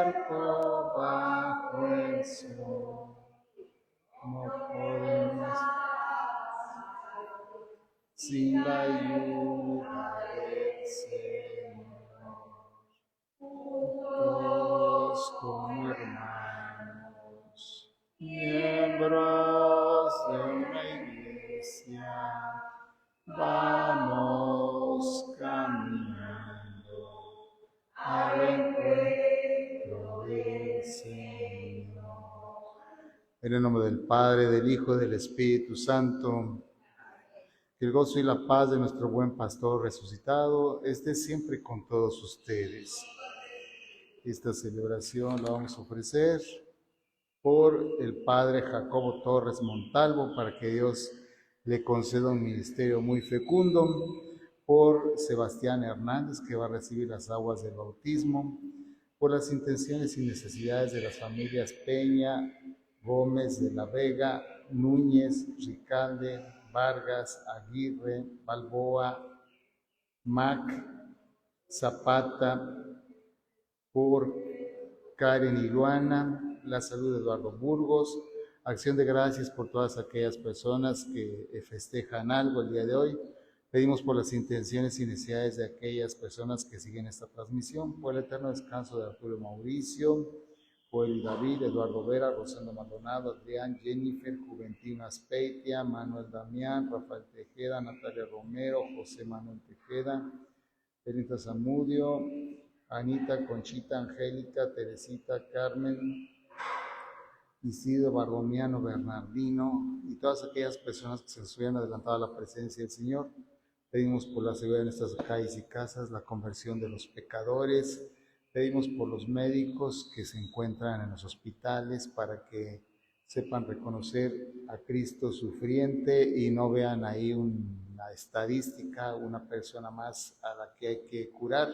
desierto bajo el sol. No podemos sin la ayuda del Señor. Todos como hermanos, miembros de una iglesia, vamos caminando al encuentro del Señor. En el nombre del Padre, del Hijo y del Espíritu Santo, que el gozo y la paz de nuestro buen pastor resucitado esté siempre con todos ustedes. Esta celebración la vamos a ofrecer por el Padre Jacobo Torres Montalvo, para que Dios le conceda un ministerio muy fecundo, por Sebastián Hernández, que va a recibir las aguas del bautismo, por las intenciones y necesidades de las familias Peña, Gómez de la Vega, Núñez, Ricalde, Vargas, Aguirre, Balboa, Mac, Zapata, por Karen y Luana, la salud de Eduardo Burgos, acción de gracias por todas aquellas personas que festejan algo el día de hoy. Pedimos por las intenciones y necesidades de aquellas personas que siguen esta transmisión, por el eterno descanso de Arturo Mauricio, por el David, Eduardo Vera, Rosendo Maldonado, Adrián, Jennifer, Juventino Aspeitia, Manuel Damián, Rafael Tejeda, Natalia Romero, José Manuel Tejeda, Benita Zamudio, Anita, Conchita, Angélica, Teresita, Carmen, Isidro, Bardomiano, Bernardino y todas aquellas personas que se nos hubieran adelantado a la presencia del Señor. Pedimos por la seguridad de nuestras calles y casas, la conversión de los pecadores. Pedimos por los médicos que se encuentran en los hospitales para que sepan reconocer a Cristo sufriente y no vean ahí una estadística, una persona más a la que hay que curar,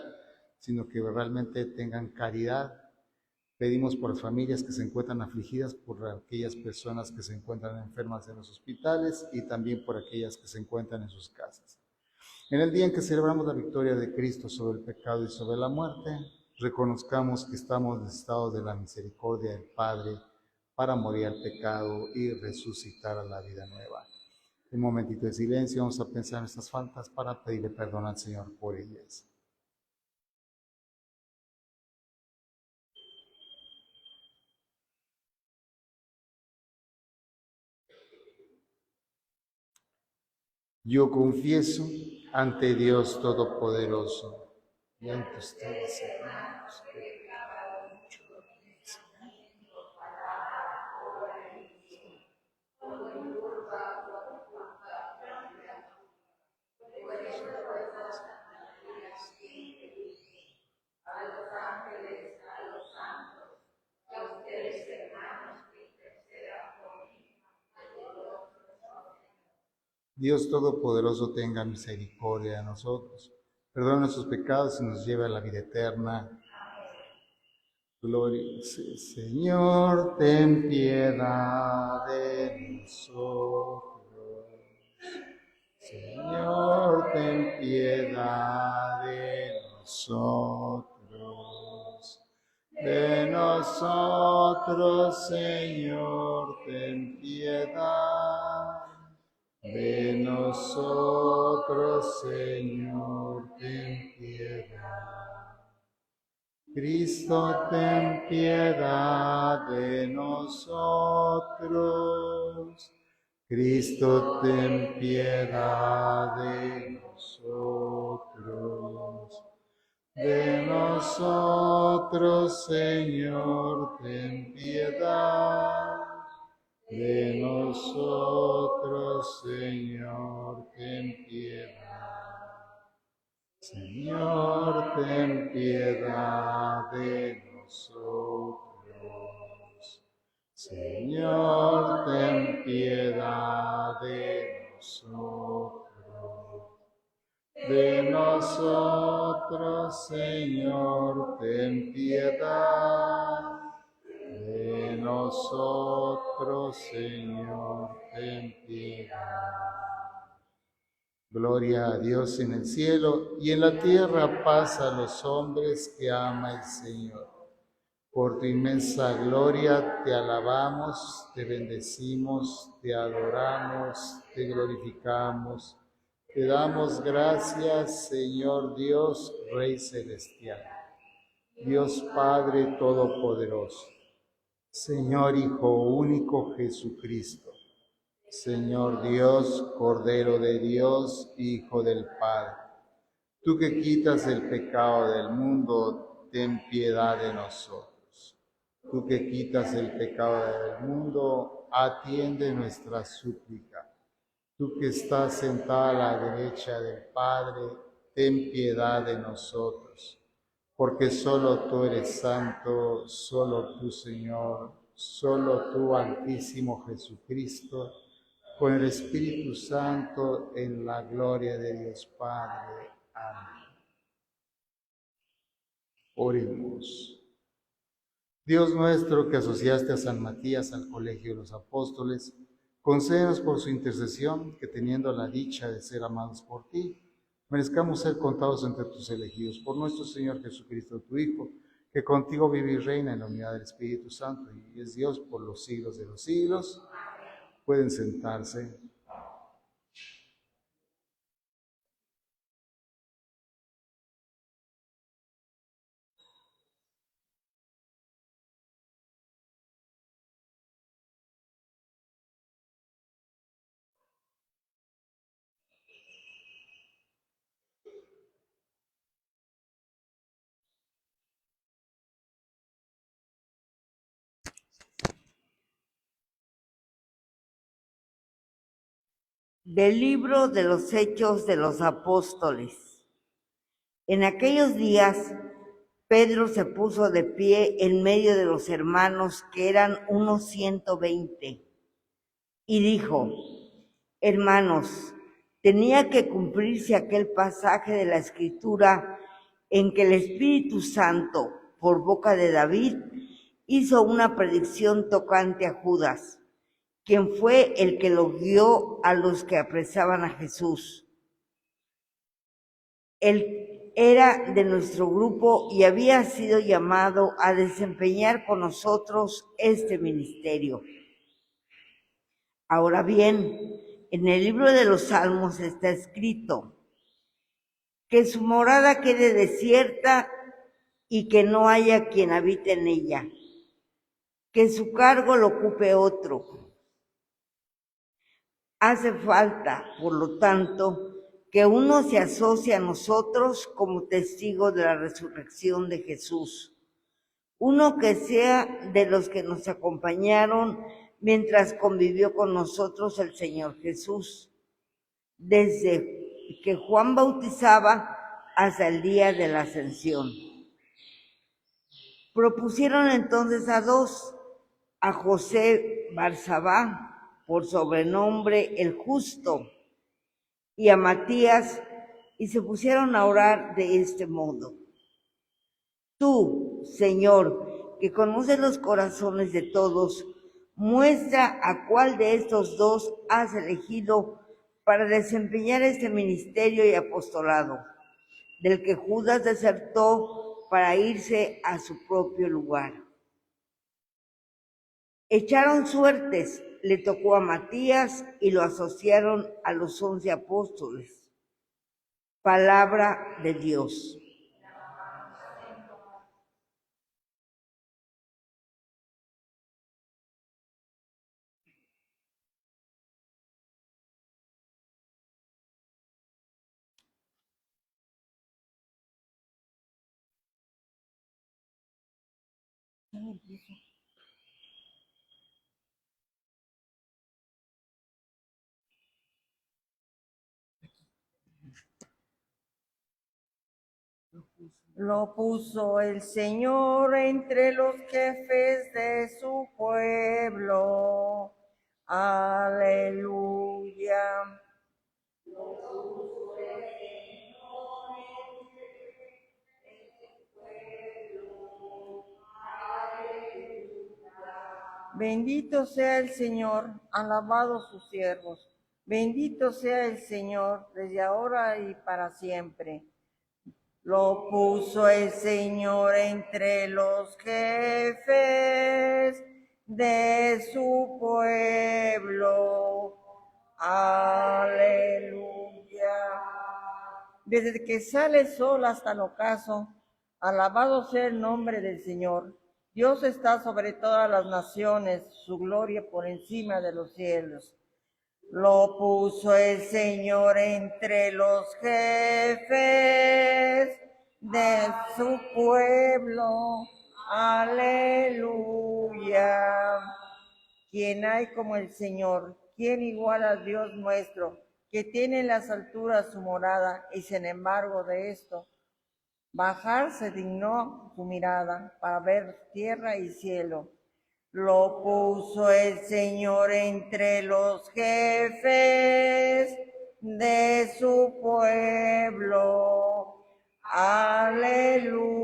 sino que realmente tengan caridad. Pedimos por las familias que se encuentran afligidas, por aquellas personas que se encuentran enfermas en los hospitales y también por aquellas que se encuentran en sus casas. En el día en que celebramos la victoria de Cristo sobre el pecado y sobre la muerte, reconozcamos que estamos necesitados de la misericordia del Padre para morir al pecado y resucitar a la vida nueva. Un momentito de silencio, vamos a pensar en estas faltas para pedirle perdón al Señor por ellas. Yo confieso ante Dios Todopoderoso y ante ustedes, hermanos, que he pecado mucho de mi pensamiento, palabra, obra y omisión, por mi culpa, por eso ruego Santa María siempre, a los ángeles, a los santos, y a ustedes, hermanos, que intercedan por mí. Dios Todopoderoso tenga misericordia de nosotros, perdona nuestros pecados y nos lleve a la vida eterna. Gloria, Señor, ten piedad de nosotros. Señor, ten piedad de nosotros. De nosotros, Señor, ten piedad. De nosotros, Señor, ten piedad. Cristo, ten piedad de nosotros. Cristo, ten piedad de nosotros. De nosotros, Señor, ten piedad. De nosotros, Señor, ten piedad. Señor, ten piedad de nosotros. Señor, ten piedad de nosotros. De nosotros, Señor, ten piedad. De nosotros, Señor, ten piedad. Gloria a Dios en el cielo y en la tierra paz a los hombres que ama el Señor. Por tu inmensa gloria te alabamos, te bendecimos, te adoramos, te glorificamos. Te damos gracias, Señor Dios, Rey Celestial, Dios Padre Todopoderoso, Señor Hijo único Jesucristo, Señor Dios, Cordero de Dios, Hijo del Padre. Tú que quitas el pecado del mundo, ten piedad de nosotros. Tú que quitas el pecado del mundo, atiende nuestra súplica. Tú que estás sentada a la derecha del Padre, ten piedad de nosotros. Porque solo tú eres santo, solo tú, Señor, solo tú, Altísimo Jesucristo, con el Espíritu Santo, en la gloria de Dios Padre. Amén. Oremos. Dios nuestro, que asociaste a San Matías al colegio de los apóstoles, concédenos por su intercesión que, teniendo la dicha de ser amados por ti, merezcamos ser contados entre tus elegidos. Por nuestro Señor Jesucristo, tu Hijo, que contigo vive y reina en la unidad del Espíritu Santo y es Dios por los siglos de los siglos. Pueden sentarse. Del libro de los Hechos de los Apóstoles. En aquellos días, Pedro se puso de pie en medio de los hermanos, que eran unos 120, y dijo: Hermanos, tenía que cumplirse aquel pasaje de la Escritura en que el Espíritu Santo, por boca de David, hizo una predicción tocante a Judas, quien fue el que lo guió a los que apresaban a Jesús. Él era de nuestro grupo y había sido llamado a desempeñar con nosotros este ministerio. Ahora bien, en el libro de los Salmos está escrito: que su morada quede desierta y que no haya quien habite en ella, que su cargo lo ocupe otro. Hace falta, por lo tanto, que uno se asocie a nosotros como testigo de la resurrección de Jesús, uno que sea de los que nos acompañaron mientras convivió con nosotros el Señor Jesús, desde que Juan bautizaba hasta el día de la ascensión. Propusieron entonces a dos, a José Barsabá, por sobrenombre el Justo, y a Matías, y se pusieron a orar de este modo: Tú, Señor, que conoces los corazones de todos, muestra a cuál de estos dos has elegido para desempeñar este ministerio y apostolado, del que Judas desertó para irse a su propio lugar. Echaron suertes, le tocó a Matías y lo asociaron a los 11 apóstoles. Palabra de Dios. Lo puso el Señor entre los jefes de su pueblo. Aleluya. Lo puso el Señor entre su pueblo. Aleluya. Bendito sea el Señor, alabados sus siervos. Bendito sea el Señor desde ahora y para siempre. Lo puso el Señor entre los jefes de su pueblo. Aleluya. Desde que sale el sol hasta el ocaso, alabado sea el nombre del Señor. Dios está sobre todas las naciones, su gloria por encima de los cielos. Lo puso el Señor entre los jefes de su pueblo. Aleluya. ¿Quién hay como el Señor? ¿Quién igual al Dios nuestro, que tiene en las alturas su morada y sin embargo de esto bajar se dignó su mirada para ver tierra y cielo? Lo puso el Señor entre los jefes de su pueblo. Aleluya.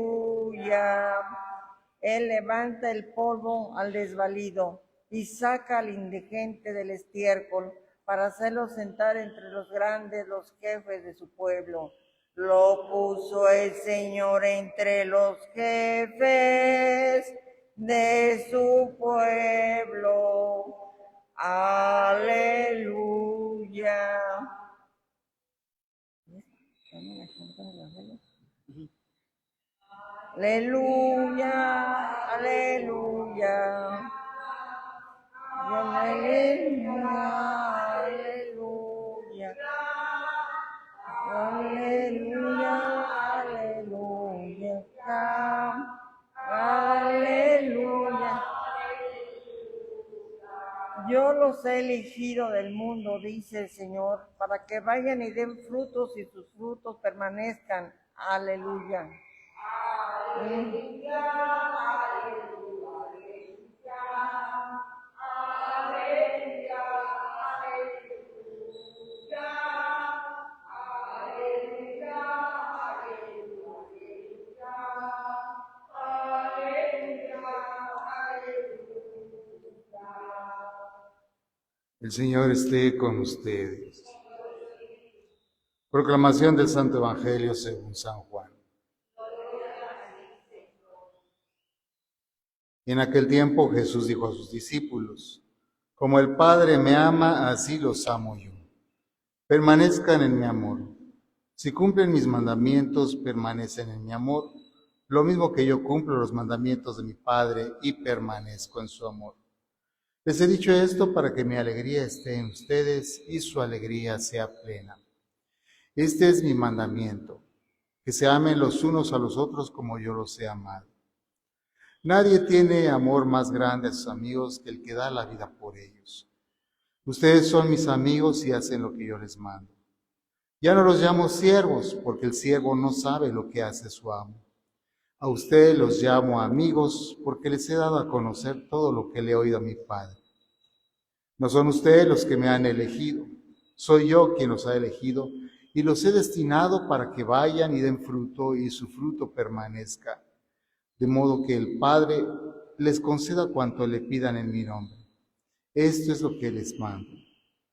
Él levanta el polvo al desvalido y saca al indigente del estiércol para hacerlo sentar entre los grandes, los jefes de su pueblo. Lo puso el Señor entre los jefes de su pueblo. Aleluya. Aleluya, aleluya. Aleluya, aleluya. Aleluya, aleluya. Aleluya. Yo los he elegido del mundo, dice el Señor, para que vayan y den frutos y sus frutos permanezcan. Aleluya. El Señor esté con ustedes. Proclamación del Santo Evangelio según San Juan. En aquel tiempo Jesús dijo a sus discípulos: como el Padre me ama, así los amo yo. Permanezcan en mi amor. Si cumplen mis mandamientos, permanecen en mi amor, lo mismo que yo cumplo los mandamientos de mi Padre y permanezco en su amor. Les he dicho esto para que mi alegría esté en ustedes y su alegría sea plena. Este es mi mandamiento, que se amen los unos a los otros como yo los he amado. Nadie tiene amor más grande a sus amigos que el que da la vida por ellos. Ustedes son mis amigos y hacen lo que yo les mando. Ya no los llamo siervos, porque el siervo no sabe lo que hace su amo. A ustedes los llamo amigos, porque les he dado a conocer todo lo que le he oído a mi Padre. No son ustedes los que me han elegido, soy yo quien los ha elegido y los he destinado para que vayan y den fruto y su fruto permanezca, de modo que el Padre les conceda cuanto le pidan en mi nombre. Esto es lo que les mando,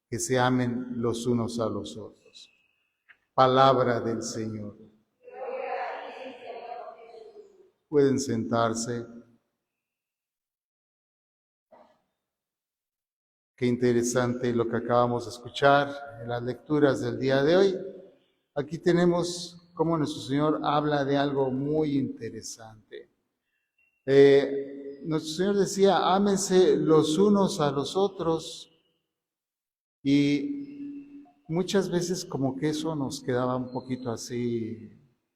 que se amen los unos a los otros. Palabra del Señor. Pueden sentarse. Qué interesante lo que acabamos de escuchar en las lecturas del día de hoy. Aquí tenemos cómo nuestro Señor habla de algo muy interesante. Nuestro Señor decía: ámense los unos a los otros, y muchas veces como que eso nos quedaba un poquito así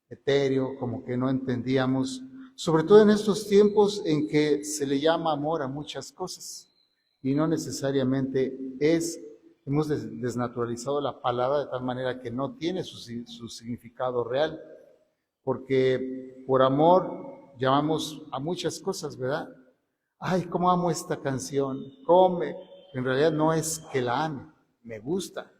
etéreo, como que no entendíamos, sobre todo en estos tiempos en que se le llama amor a muchas cosas. Y no necesariamente hemos desnaturalizado la palabra de tal manera que no tiene su significado real, porque por amor llamamos a muchas cosas, ¿verdad? Ay, cómo amo esta canción, en realidad no es que la ame, me gusta,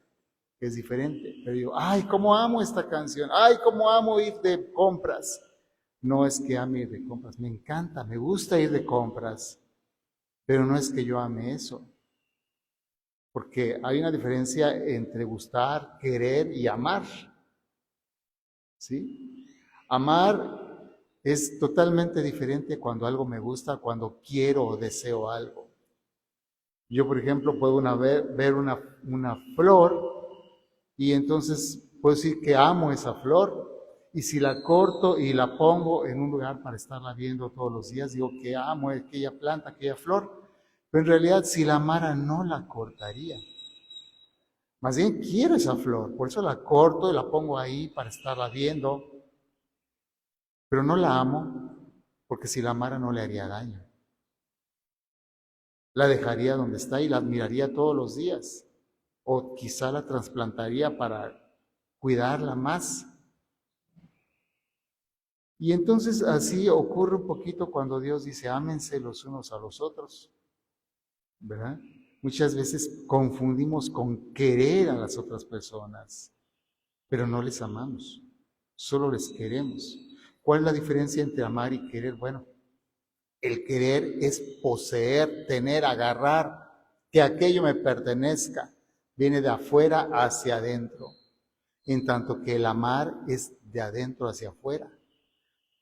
que es diferente, pero digo, ay, cómo amo esta canción, ay, cómo amo ir de compras. No es que ame ir de compras, me encanta, me gusta ir de compras. Pero no es que yo ame eso, porque hay una diferencia entre gustar, querer y amar, ¿sí? Amar es totalmente diferente cuando algo me gusta, cuando quiero o deseo algo. Yo, por ejemplo, puedo ver una flor y entonces puedo decir que amo esa flor. Y si la corto y la pongo en un lugar para estarla viendo todos los días, digo que amo aquella planta, aquella flor. Pero en realidad, si la amara, no la cortaría. Más bien quiero esa flor, por eso la corto y la pongo ahí para estarla viendo. Pero no la amo, porque si la amara no le haría daño. La dejaría donde está y la admiraría todos los días. O quizá la trasplantaría para cuidarla más. Y entonces así ocurre un poquito cuando Dios dice, ámense los unos a los otros, ¿verdad? Muchas veces confundimos con querer a las otras personas, pero no les amamos, solo les queremos. ¿Cuál es la diferencia entre amar y querer? Bueno, el querer es poseer, tener, agarrar, que aquello me pertenezca, viene de afuera hacia adentro, en tanto que el amar es de adentro hacia afuera.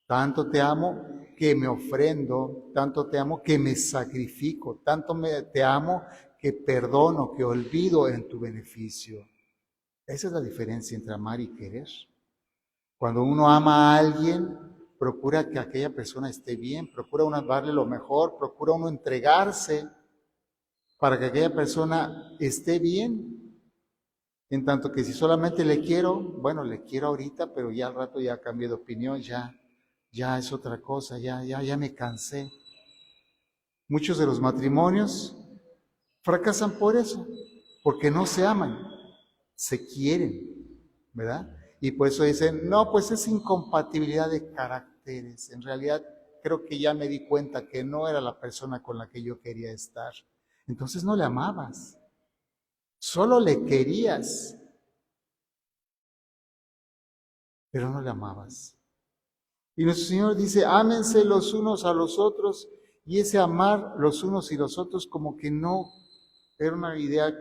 Tanto te amo que me ofrendo, tanto te amo que me sacrifico, te amo que perdono, que olvido en tu beneficio. Esa es la diferencia entre amar y querer. Cuando uno ama a alguien, procura que aquella persona esté bien, procura uno darle lo mejor, procura uno entregarse para que aquella persona esté bien. En tanto que si solamente le quiero, bueno, le quiero ahorita, pero ya al rato ya cambié de opinión, ya es otra cosa, ya me cansé. Muchos de los matrimonios fracasan por eso, porque no se aman, se quieren, ¿verdad? Y por eso dicen, no, pues es incompatibilidad de caracteres. En realidad, creo que ya me di cuenta que no era la persona con la que yo quería estar. Entonces no le amabas, solo le querías, pero no le amabas. Y nuestro Señor dice, ámense los unos a los otros, y ese amar los unos y los otros como que no, era una idea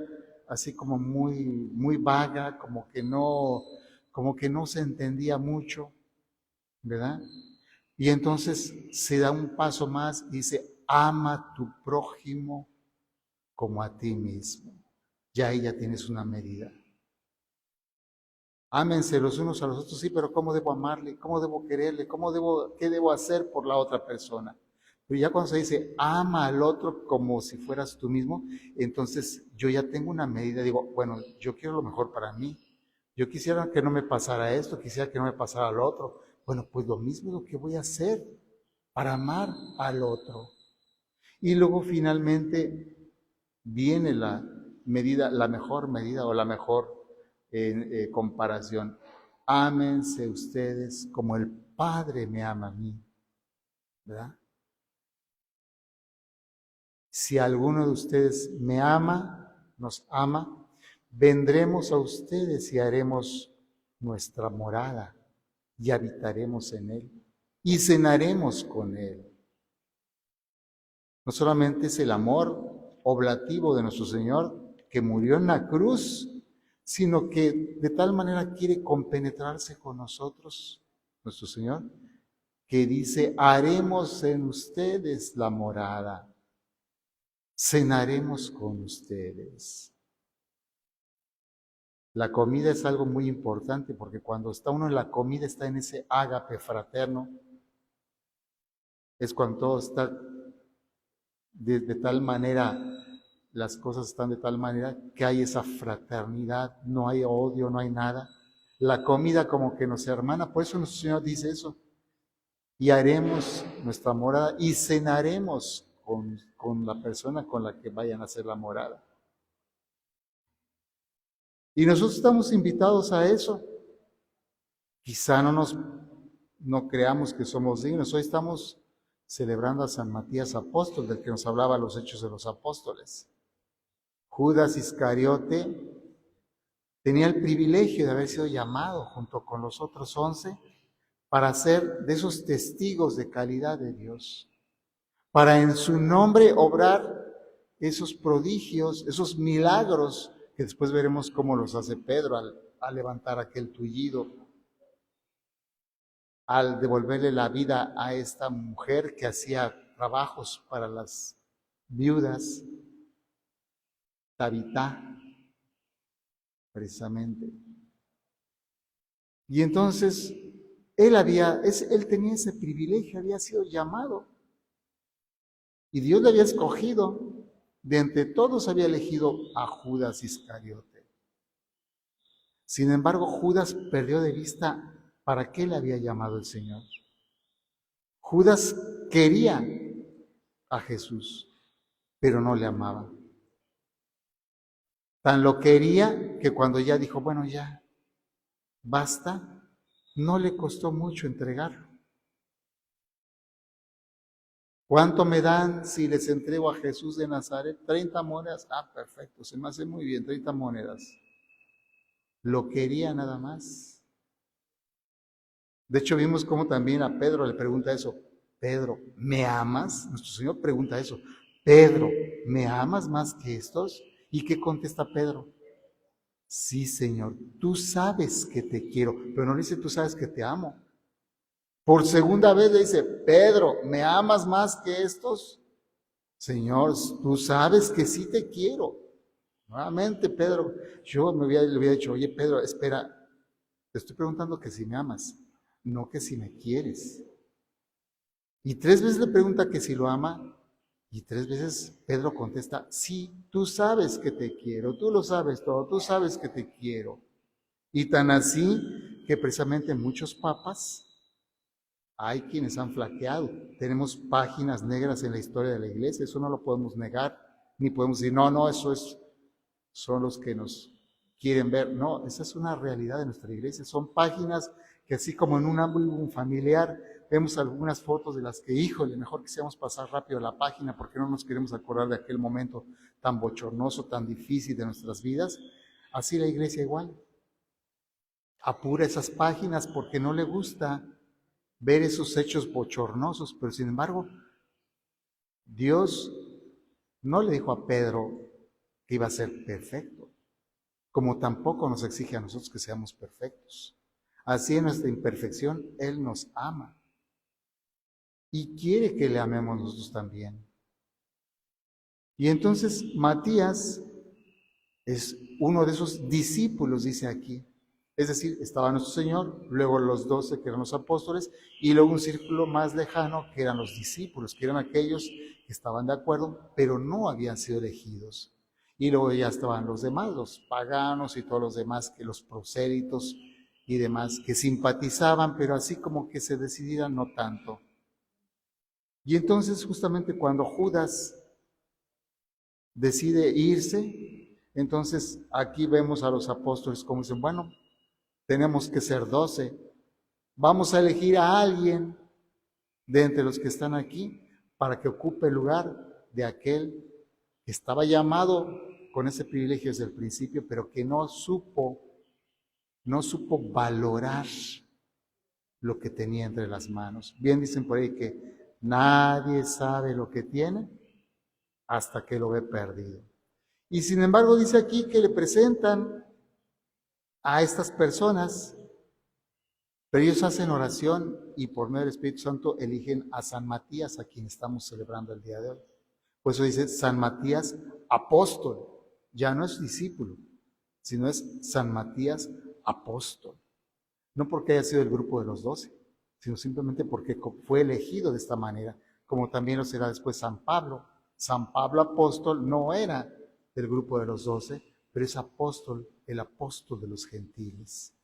así como muy vaga, como que no se entendía mucho, ¿verdad? Y entonces se da un paso más y dice, ama a tu prójimo como a ti mismo. Ya ahí ya tienes una medida. Ámense los unos a los otros, sí, pero ¿cómo debo amarle? ¿Cómo debo quererle? ¿Qué debo hacer por la otra persona? Pero ya cuando se dice, ama al otro como si fueras tú mismo, entonces yo ya tengo una medida, digo, bueno, yo quiero lo mejor para mí. Yo quisiera que no me pasara esto, quisiera que no me pasara lo otro. Bueno, pues lo mismo es lo que voy a hacer para amar al otro. Y luego finalmente viene la mejor medida o la mejor comparación. Ámense ustedes como el Padre me ama a mí, ¿verdad? Si alguno de ustedes me ama, nos ama, vendremos a ustedes y haremos nuestra morada y habitaremos en él y cenaremos con él. No solamente es el amor oblativo de nuestro Señor que murió en la cruz, sino que de tal manera quiere compenetrarse con nosotros, nuestro Señor, que dice, haremos en ustedes la morada, cenaremos con ustedes. La comida es algo muy importante porque cuando está uno en la comida está en ese ágape fraterno, es cuando todo está de tal manera, las cosas están de tal manera que hay esa fraternidad, no hay odio, no hay nada. La comida como que nos hermana, por eso nuestro Señor dice eso. Y haremos nuestra morada y cenaremos con la persona con la que vayan a hacer la morada. Y nosotros estamos invitados a eso. Quizá no creamos que somos dignos. Hoy estamos celebrando a San Matías Apóstol, del que nos hablaba los Hechos de los Apóstoles. Judas Iscariote tenía el privilegio de haber sido llamado junto con los otros 11 para ser de esos testigos de calidad de Dios, para en su nombre obrar esos prodigios, esos milagros, que después veremos cómo los hace Pedro al levantar aquel tullido. al devolverle la vida a esta mujer que hacía trabajos para las viudas, Tabitá, precisamente. Y entonces él tenía ese privilegio, había sido llamado. Y Dios le había escogido. De entre todos había elegido a Judas Iscariote. Sin embargo, Judas perdió de vista para qué le había llamado el Señor. Judas quería a Jesús, pero no le amaba. Tan lo quería que cuando ya dijo, bueno, ya, basta, no le costó mucho entregarlo. ¿Cuánto me dan si les entrego a Jesús de Nazaret? 30 monedas. Ah, perfecto, se me hace muy bien, 30 monedas. Lo quería nada más. De hecho, vimos cómo también a Pedro le pregunta eso. Pedro, ¿me amas? Nuestro Señor pregunta eso. Pedro, ¿me amas más que estos? ¿Y qué contesta Pedro? Sí, Señor, tú sabes que te quiero, pero no le dice, tú sabes que te amo. Por segunda vez le dice, Pedro, ¿me amas más que estos? Señor, tú sabes que sí te quiero. Nuevamente, Pedro, le hubiera dicho, oye, Pedro, espera, te estoy preguntando que si me amas, no que si me quieres. Y 3 veces le pregunta que si lo ama, y 3 veces Pedro contesta, sí, tú sabes que te quiero, tú lo sabes todo, tú sabes que te quiero. Y tan así que precisamente muchos papas, hay quienes han flaqueado. Tenemos páginas negras en la historia de la iglesia, eso no lo podemos negar, ni podemos decir, no, son los que nos quieren ver. No, esa es una realidad de nuestra iglesia. Son páginas que así como en un álbum familiar vemos algunas fotos de las que, híjole, mejor quisiéramos pasar rápido la página porque no nos queremos acordar de aquel momento tan bochornoso, tan difícil de nuestras vidas. Así la iglesia igual. Apura esas páginas porque no le gusta ver esos hechos bochornosos, pero sin embargo, Dios no le dijo a Pedro que iba a ser perfecto, como tampoco nos exige a nosotros que seamos perfectos. Así en nuestra imperfección, Él nos ama y quiere que le amemos nosotros también. Y entonces Matías es uno de esos discípulos, dice aquí. Es decir, estaba nuestro Señor, luego los 12 que eran los apóstoles, y luego un círculo más lejano que eran los discípulos, que eran aquellos que estaban de acuerdo, pero no habían sido elegidos. Y luego ya estaban los demás, los paganos y todos los demás, que los prosélitos y demás, que simpatizaban, pero así como que se decidieran no tanto. Y entonces justamente cuando Judas decide irse, entonces aquí vemos a los apóstoles como dicen, bueno, tenemos que ser 12. Vamos a elegir a alguien de entre los que están aquí para que ocupe el lugar de aquel que estaba llamado con ese privilegio desde el principio, pero que no supo valorar lo que tenía entre las manos. Bien dicen por ahí que nadie sabe lo que tiene hasta que lo ve perdido. Y sin embargo dice aquí que le presentan a estas personas, pero ellos hacen oración y por medio del Espíritu Santo eligen a San Matías, a quien estamos celebrando el día de hoy. Por eso dice San Matías apóstol, ya no es discípulo, sino es San Matías apóstol. No porque haya sido el grupo de los 12, sino simplemente porque fue elegido de esta manera, como también lo será después San Pablo. San Pablo apóstol no era del grupo de los 12, pero es apóstol, el apóstol de los gentiles.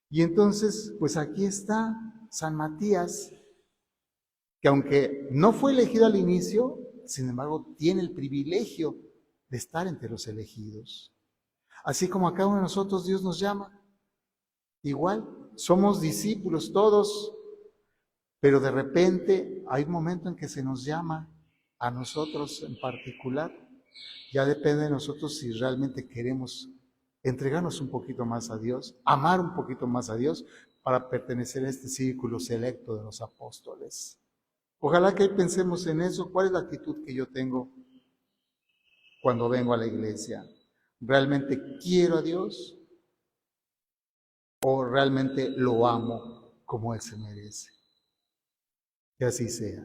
Y entonces, pues aquí está San Matías, que aunque no fue elegido al inicio, sin embargo tiene el privilegio de estar entre los elegidos. Así como a cada uno de nosotros Dios nos llama, igual, somos discípulos todos, pero de repente hay un momento en que se nos llama a nosotros en particular. Ya depende de nosotros si realmente queremos entregarnos un poquito más a Dios, amar un poquito más a Dios para pertenecer a este círculo selecto de los apóstoles. Ojalá que pensemos en eso. ¿Cuál es la actitud que yo tengo cuando vengo a la iglesia? ¿Realmente quiero a Dios o realmente lo amo? como Él se merece. Que así sea.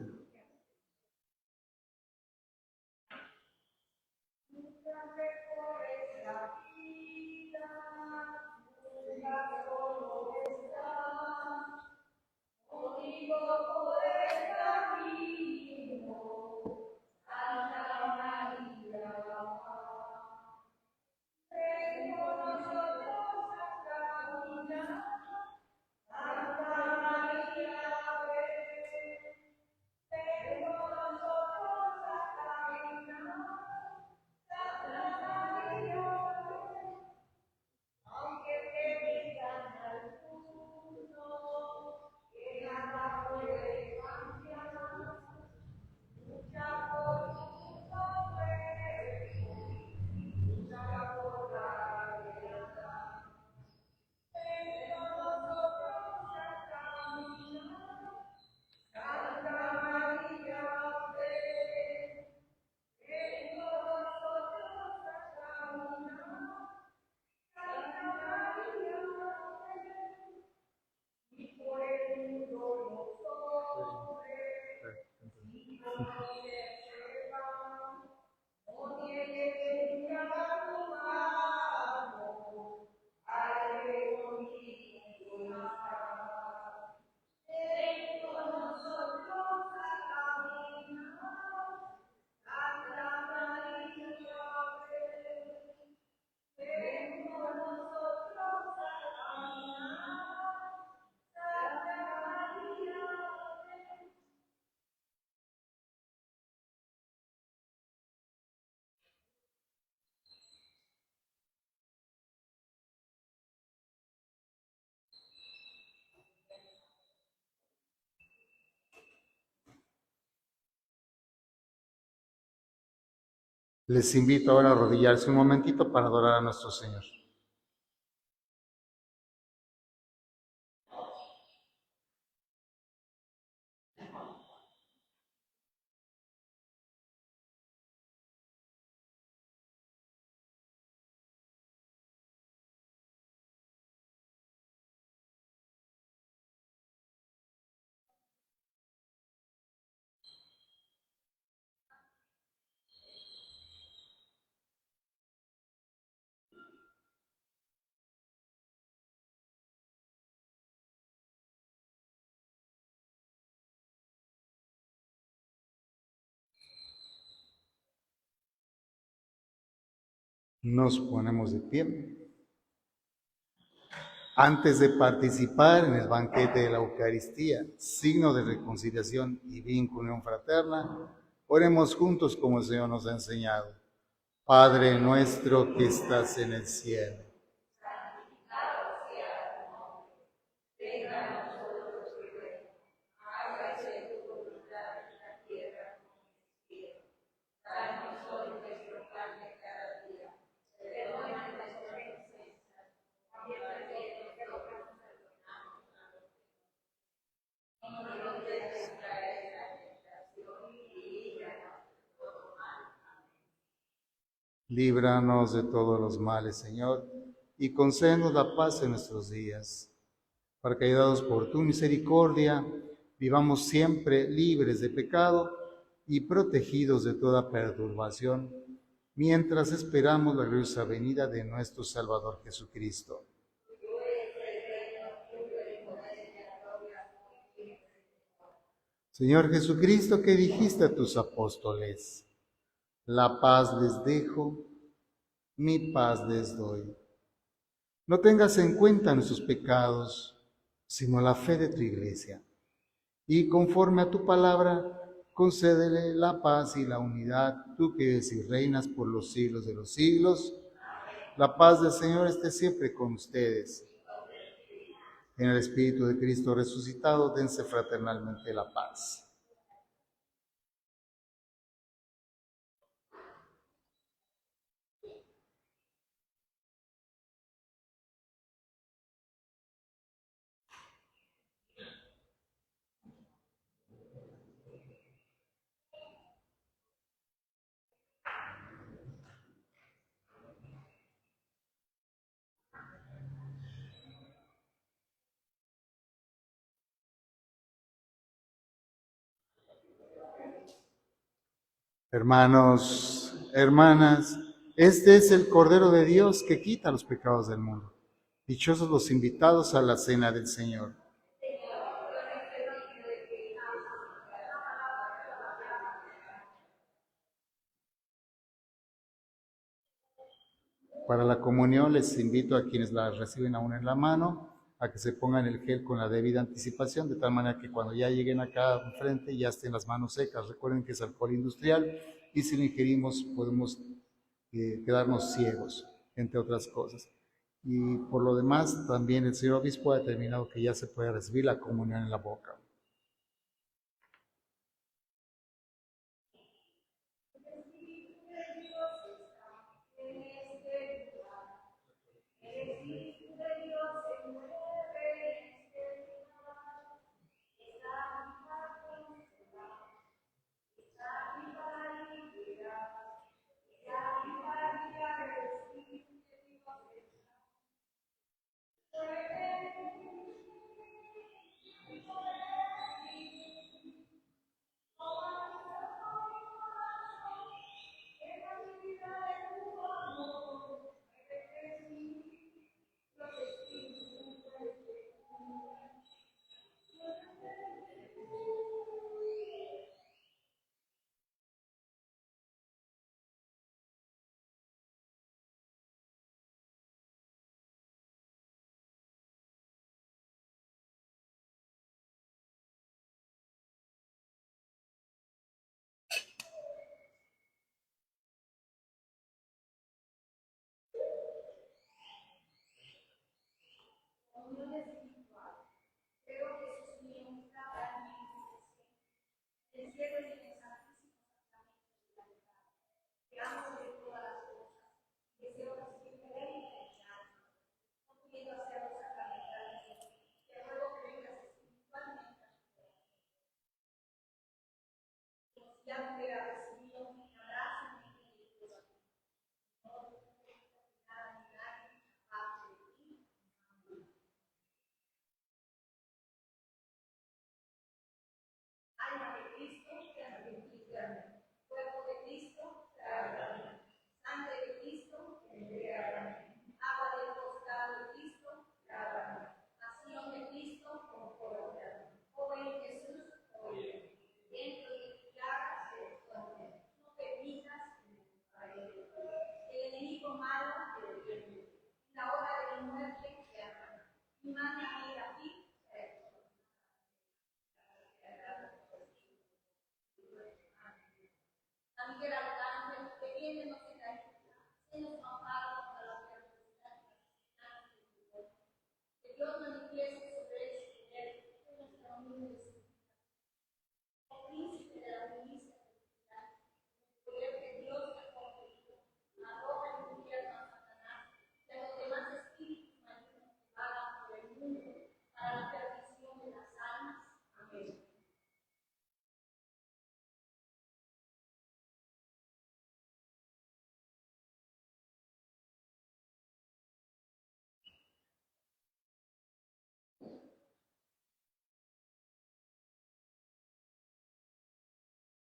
Les invito ahora a arrodillarse un momentito para adorar a nuestro Señor. Nos ponemos de pie. Antes de participar en el banquete de la Eucaristía, signo de reconciliación y vínculo fraterna, oremos juntos como el Señor nos ha enseñado. Padre nuestro que estás en el cielo. Líbranos de todos los males, Señor, y concédenos la paz en nuestros días, para que, ayudados por tu misericordia, vivamos siempre libres de pecado y protegidos de toda perturbación, mientras esperamos la gloriosa venida de nuestro Salvador Jesucristo. Señor Jesucristo, que dijiste a tus apóstoles: la paz les dejo, mi paz les doy. No tengas en cuenta nuestros pecados, sino la fe de tu Iglesia. Y conforme a tu palabra, concédele la paz y la unidad, tú que vives y reinas por los siglos de los siglos. La paz del Señor esté siempre con ustedes. En el Espíritu de Cristo resucitado, dense fraternalmente la paz. Hermanos, hermanas, este es el Cordero de Dios que quita los pecados del mundo. Dichosos los invitados a la cena del Señor. Para la comunión les invito a quienes la reciben aún en la mano a que se pongan el gel con la debida anticipación, de tal manera que cuando ya lleguen acá enfrente ya estén las manos secas. Recuerden que es alcohol industrial y si lo ingerimos podemos quedarnos ciegos, entre otras cosas. Y por lo demás, también el señor obispo ha determinado que ya se puede recibir la comunión en la boca.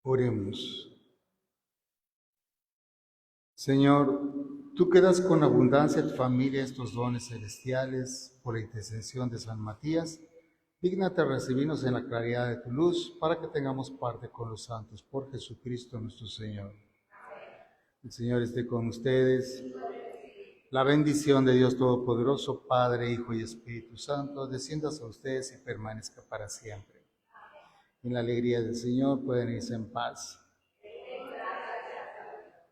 Oremos. Señor, tú que das con abundancia a tu familia estos dones celestiales por la intercesión de San Matías, dígnate recibirnos en la claridad de tu luz para que tengamos parte con los santos por Jesucristo nuestro Señor. El Señor esté con ustedes. La bendición de Dios Todopoderoso, Padre, Hijo y Espíritu Santo, descienda sobre ustedes y permanezca para siempre. En la alegría del Señor pueden irse en paz.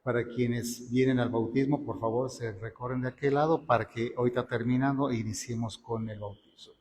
Para quienes vienen al bautismo, por favor, se recorren de aquel lado para que ahorita terminando iniciemos con el bautizo.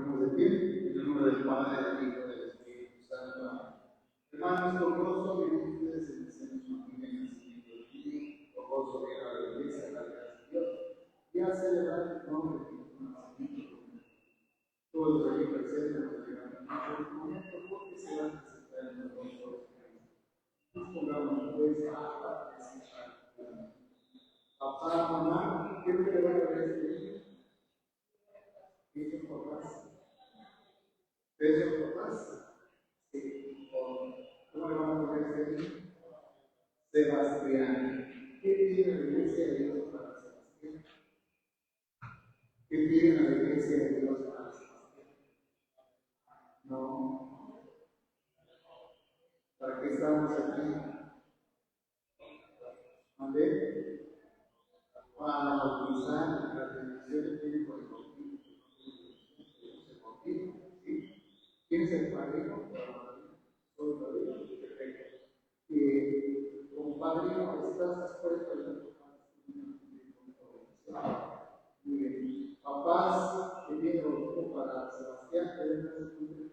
ponemos de pie, en el nombre del Padre, del Hijo y del Espíritu Santo. Hermanos, con gozo vivimos ustedes en el seno de su familia en el nacimiento del Hijo, con gozo viene a la iglesia, a la gracia de Dios, y a celebrar el nombre de Cristo nacimiento. Todos los aquí presentes nos llegan a este momento porque se van a presentar en nosotros. Nos pongamos pues a presentar. Papá, mamá, quiero que le vaya a ver este niño. ¿Qué son papás? ¿Ustedes son papás? Sí. ¿Cómo le vamos a poner este niño? Sebastián. ¿Qué pide la iglesia de Dios para Sebastián? ¿Qué pide la iglesia de Dios para Sebastián? No. ¿Para qué estamos aquí? ¿Dónde? Para bautizar la bendición que tiene por el bautismo. El bautismo, ¿sí? ¿Quién es el padrino? Soy padrino. Perfecto. Como padrino estás expuesto a la muy bien. Papás que tienen bautismo para Sebastián, que deben ser muy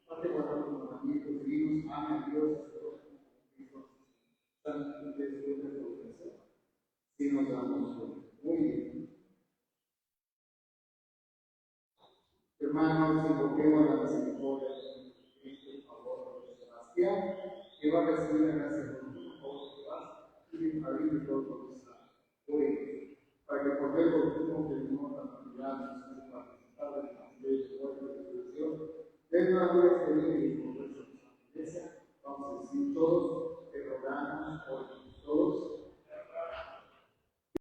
parte guardando con los amigos divinos, amen a Dios, a todos santos de su si nos damos cuenta. Muy bien. Hermanos, invoquemos la misericordia de Cristo, en favor de Sebastián, que va a recibir la gracia de nosotros, y el padrino de todos los hoy, para que por el bautismo que tenemos la comunidad de nosotros participar de la de la Dios, den una buena experiencia y conversa con la iglesia, vamos a decir todos.